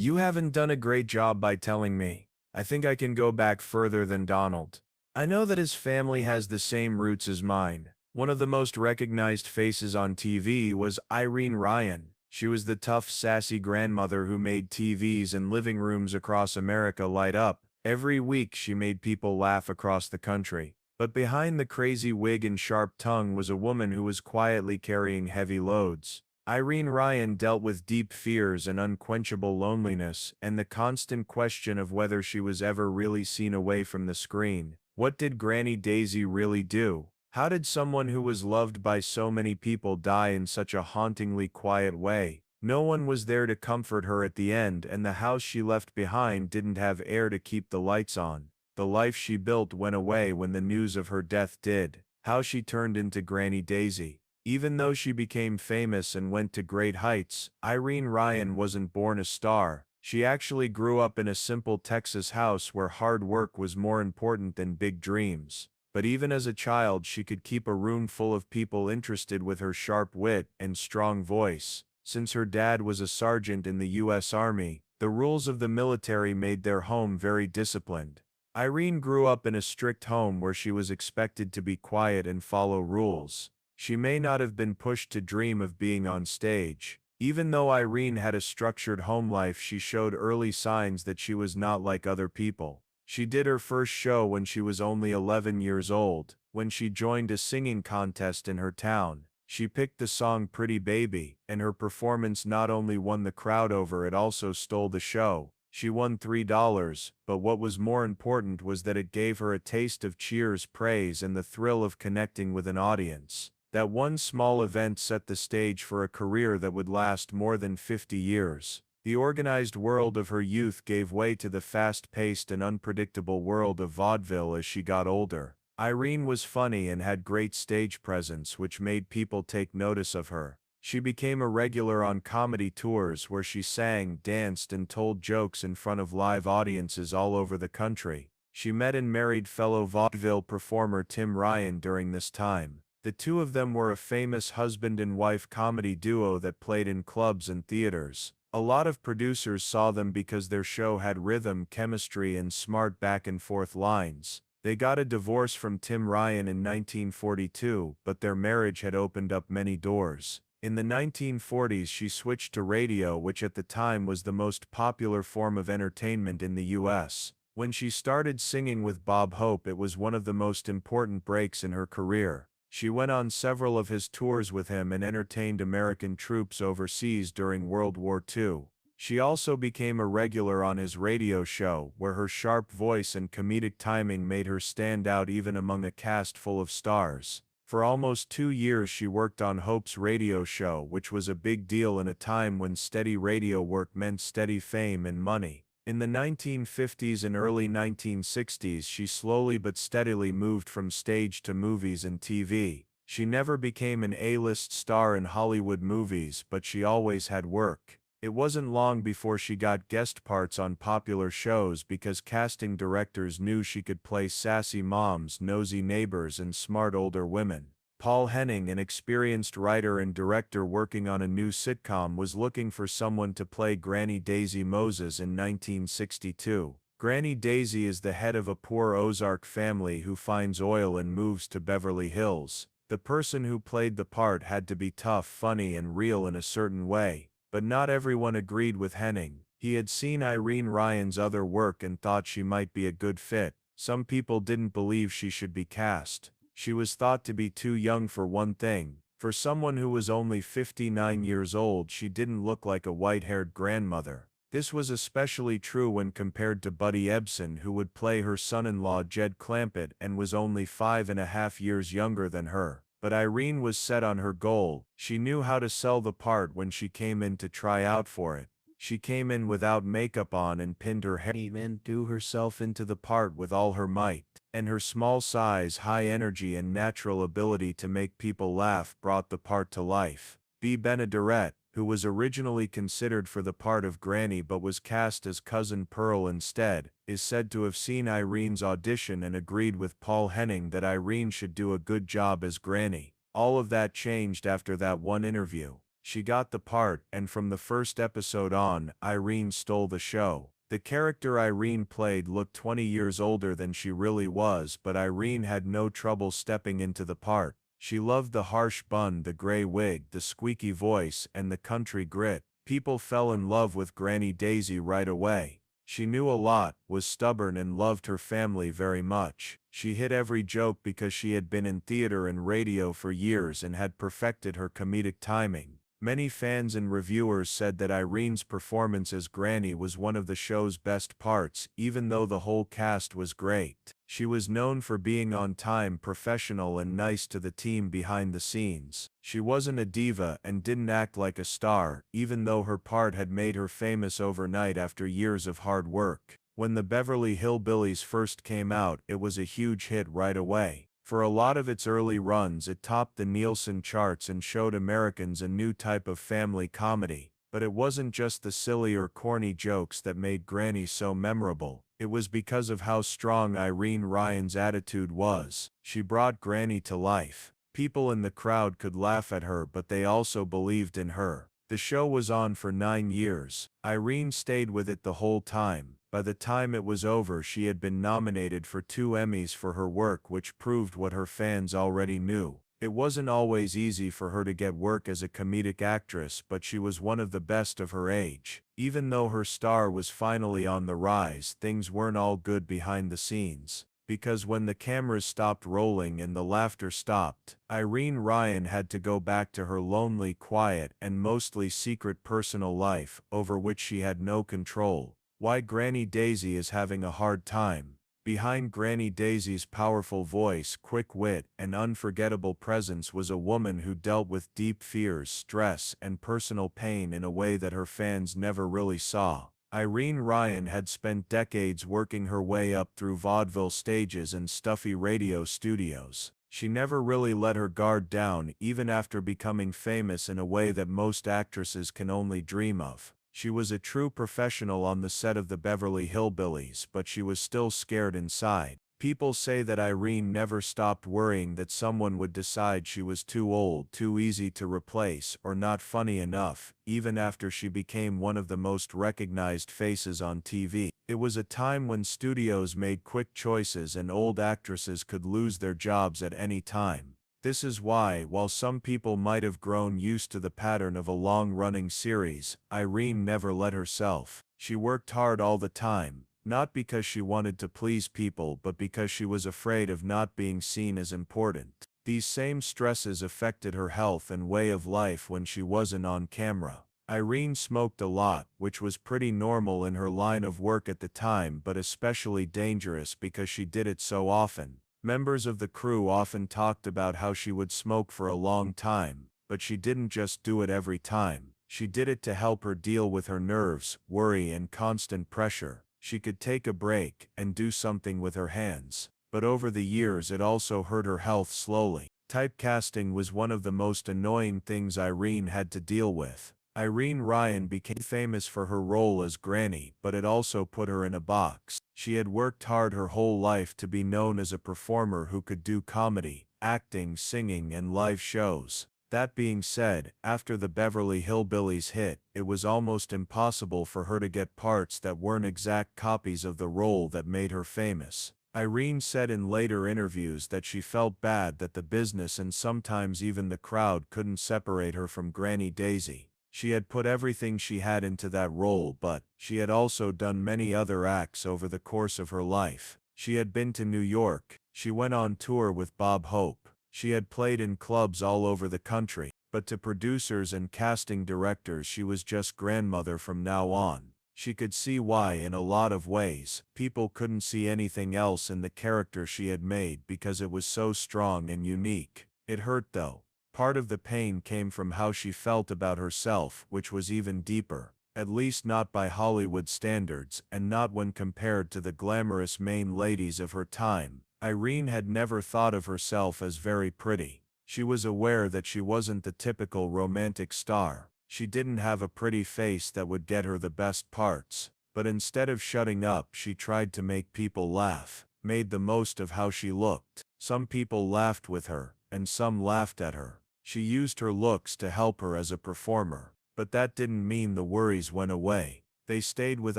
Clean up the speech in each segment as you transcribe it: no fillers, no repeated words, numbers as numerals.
You haven't done a great job by telling me. I think I can go back further than Donald. I know that his family has the same roots as mine. One of the most recognized faces on TV was Irene Ryan. She was the tough, sassy grandmother who made TVs and living rooms across America light up. Every week she made people laugh across the country. But behind the crazy wig and sharp tongue was a woman who was quietly carrying heavy loads. Irene Ryan dealt with deep fears and unquenchable loneliness, and the constant question of whether she was ever really seen away from the screen. What did Granny Daisy really do? How did someone who was loved by so many people die in such a hauntingly quiet way? No one was there to comfort her at the end, and the house she left behind didn't have air to keep the lights on. The life she built went away when the news of her death did. How she turned into Granny Daisy. Even though she became famous and went to great heights, Irene Ryan wasn't born a star. She actually grew up in a simple Texas house where hard work was more important than big dreams. But even as a child, she could keep a room full of people interested with her sharp wit and strong voice. Since her dad was a sergeant in the U.S. Army, the rules of the military made their home very disciplined. Irene grew up in a strict home where she was expected to be quiet and follow rules. She may not have been pushed to dream of being on stage. Even though Irene had a structured home life, she showed early signs that she was not like other people. She did her first show when she was only 11 years old, when she joined a singing contest in her town. She picked the song Pretty Baby, and her performance not only won the crowd over, it also stole the show. She won $3, but what was more important was that it gave her a taste of cheers, praise, and the thrill of connecting with an audience. That one small event set the stage for a career that would last more than 50 years. The organized world of her youth gave way to the fast-paced and unpredictable world of vaudeville as she got older. Irene was funny and had great stage presence, which made people take notice of her. She became a regular on comedy tours where she sang, danced, and told jokes in front of live audiences all over the country. She met and married fellow vaudeville performer Tim Ryan during this time. The two of them were a famous husband and wife comedy duo that played in clubs and theaters. A lot of producers saw them because their show had rhythm, chemistry, and smart back-and-forth lines. They got a divorce from Tim Ryan in 1942, but their marriage had opened up many doors. In the 1940s, she switched to radio, which at the time was the most popular form of entertainment in the U.S. When she started singing with Bob Hope, it was one of the most important breaks in her career. She went on several of his tours with him and entertained American troops overseas during World War II. She also became a regular on his radio show, where her sharp voice and comedic timing made her stand out even among a cast full of stars. For almost 2 years she worked on Hope's radio show, which was a big deal in a time when steady radio work meant steady fame and money. In the 1950s and early 1960s, she slowly but steadily moved from stage to movies and TV. She never became an A-list star in Hollywood movies, but she always had work. It wasn't long before she got guest parts on popular shows because casting directors knew she could play sassy moms, nosy neighbors, and smart older women. Paul Henning, an experienced writer and director working on a new sitcom, was looking for someone to play Granny Daisy Moses in 1962. Granny Daisy is the head of a poor Ozark family who finds oil and moves to Beverly Hills. The person who played the part had to be tough, funny, and real in a certain way. But not everyone agreed with Henning. He had seen Irene Ryan's other work and thought she might be a good fit. Some people didn't believe she should be cast. She was thought to be too young for one thing. For someone who was only 59 years old, she didn't look like a white-haired grandmother. This was especially true when compared to Buddy Ebsen, who would play her son-in-law Jed Clampett and was only 5.5 years younger than her. But Irene was set on her goal. She knew how to sell the part when she came in to try out for it. She came in without makeup on and pinned her hair into herself into the part with all her might. And her small size, high energy, and natural ability to make people laugh brought the part to life. Bea Benaderet, who was originally considered for the part of Granny but was cast as Cousin Pearl instead, is said to have seen Irene's audition and agreed with Paul Henning that Irene should do a good job as Granny. All of that changed after that one interview. She got the part, and from the first episode on, Irene stole the show. The character Irene played looked 20 years older than she really was, but Irene had no trouble stepping into the part. She loved the harsh bun, the gray wig, the squeaky voice, and the country grit. People fell in love with Granny Daisy right away. She knew a lot, was stubborn, and loved her family very much. She hit every joke because she had been in theater and radio for years and had perfected her comedic timing. Many fans and reviewers said that Irene's performance as Granny was one of the show's best parts, even though the whole cast was great. She was known for being on time, professional, and nice to the team behind the scenes. She wasn't a diva and didn't act like a star, even though her part had made her famous overnight after years of hard work. When the Beverly Hillbillies first came out, it was a huge hit right away. For a lot of its early runs, it topped the Nielsen charts and showed Americans a new type of family comedy. But it wasn't just the silly or corny jokes that made Granny so memorable. It was because of how strong Irene Ryan's attitude was. She brought Granny to life. People in the crowd could laugh at her, but they also believed in her. The show was on for 9 years. Irene stayed with it the whole time. By the time it was over, she had been nominated for 2 Emmys for her work, which proved what her fans already knew. It wasn't always easy for her to get work as a comedic actress, but she was one of the best of her age. Even though her star was finally on the rise, things weren't all good behind the scenes. Because when the cameras stopped rolling and the laughter stopped, Irene Ryan had to go back to her lonely, quiet, and mostly secret personal life, over which she had no control. Why Granny Daisy is having a hard time. Behind Granny Daisy's powerful voice, quick wit, and unforgettable presence was a woman who dealt with deep fears, stress, and personal pain in a way that her fans never really saw. Irene Ryan had spent decades working her way up through vaudeville stages and stuffy radio studios. She never really let her guard down, even after becoming famous in a way that most actresses can only dream of. She was a true professional on the set of the Beverly Hillbillies, but she was still scared inside. People say that Irene never stopped worrying that someone would decide she was too old, too easy to replace, or not funny enough, even after she became one of the most recognized faces on TV. It was a time when studios made quick choices and old actresses could lose their jobs at any time. This is why, while some people might have grown used to the pattern of a long-running series, Irene never let herself. She worked hard all the time, not because she wanted to please people but because she was afraid of not being seen as important. These same stresses affected her health and way of life when she wasn't on camera. Irene smoked a lot, which was pretty normal in her line of work at the time, but especially dangerous because she did it so often. Members of the crew often talked about how she would smoke for a long time, but she didn't just do it every time. She did it to help her deal with her nerves, worry, and constant pressure. She could take a break and do something with her hands. But over the years it also hurt her health slowly. Typecasting was one of the most annoying things Irene had to deal with. Irene Ryan became famous for her role as Granny, but it also put her in a box. She had worked hard her whole life to be known as a performer who could do comedy, acting, singing, and live shows. That being said, after the Beverly Hillbillies hit, it was almost impossible for her to get parts that weren't exact copies of the role that made her famous. Irene said in later interviews that she felt bad that the business and sometimes even the crowd couldn't separate her from Granny Daisy. She had put everything she had into that role, but she had also done many other acts over the course of her life. She had been to New York. She went on tour with Bob Hope. She had played in clubs all over the country, but to producers and casting directors she was just grandmother from now on. She could see why in a lot of ways. People couldn't see anything else in the character she had made because it was so strong and unique. It hurt though. Part of the pain came from how she felt about herself, which was even deeper. At least not by Hollywood standards, and not when compared to the glamorous main ladies of her time. Irene had never thought of herself as very pretty. She was aware that she wasn't the typical romantic star. She didn't have a pretty face that would get her the best parts. But instead of shutting up, she tried to make people laugh, made the most of how she looked. Some people laughed with her, and some laughed at her. She used her looks to help her as a performer. But that didn't mean the worries went away. They stayed with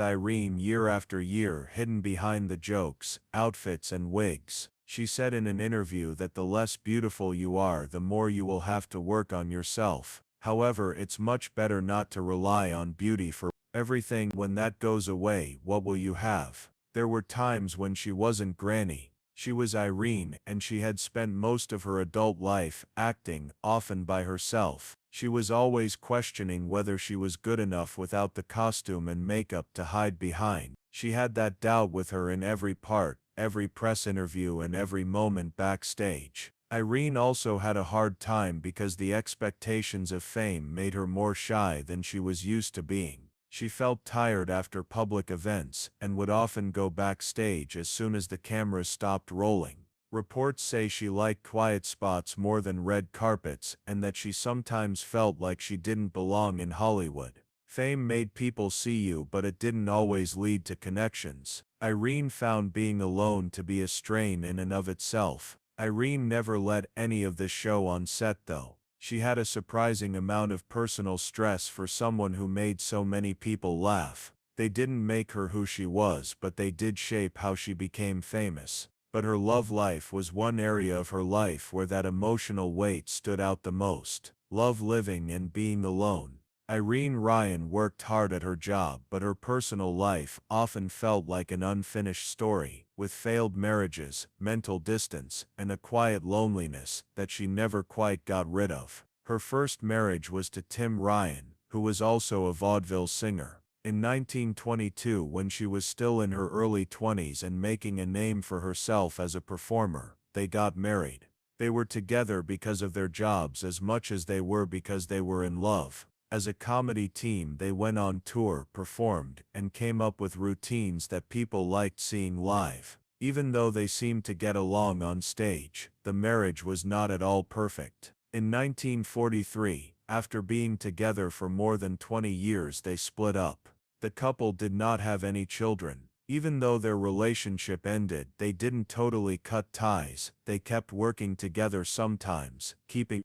Irene year after year, hidden behind the jokes, outfits and wigs. She said in an interview that the less beautiful you are, the more you will have to work on yourself. However, it's much better not to rely on beauty for everything. When that goes away, what will you have? There were times when she wasn't Granny. She was Irene, and she had spent most of her adult life acting, often by herself. She was always questioning whether she was good enough without the costume and makeup to hide behind. She had that doubt with her in every part, every press interview and every moment backstage. Irene also had a hard time because the expectations of fame made her more shy than she was used to being. She felt tired after public events and would often go backstage as soon as the cameras stopped rolling. Reports say she liked quiet spots more than red carpets and that she sometimes felt like she didn't belong in Hollywood. Fame made people see you, but it didn't always lead to connections. Irene found being alone to be a strain in and of itself. Irene never let any of this show on set though. She had a surprising amount of personal stress for someone who made so many people laugh. They didn't make her who she was, but they did shape how she became famous. But her love life was one area of her life where that emotional weight stood out the most. Love living and being alone. Irene Ryan worked hard at her job, but her personal life often felt like an unfinished story, with failed marriages, mental distance, and a quiet loneliness that she never quite got rid of. Her first marriage was to Tim Ryan, who was also a vaudeville singer. In 1922, when she was still in her early 20s and making a name for herself as a performer, they got married. They were together because of their jobs as much as they were because they were in love. As a comedy team, they went on tour, performed, and came up with routines that people liked seeing live. Even though they seemed to get along on stage, the marriage was not at all perfect. In 1943, after being together for more than 20 years, they split up. The couple did not have any children. Even though their relationship ended, they didn't totally cut ties. They kept working together sometimes, keeping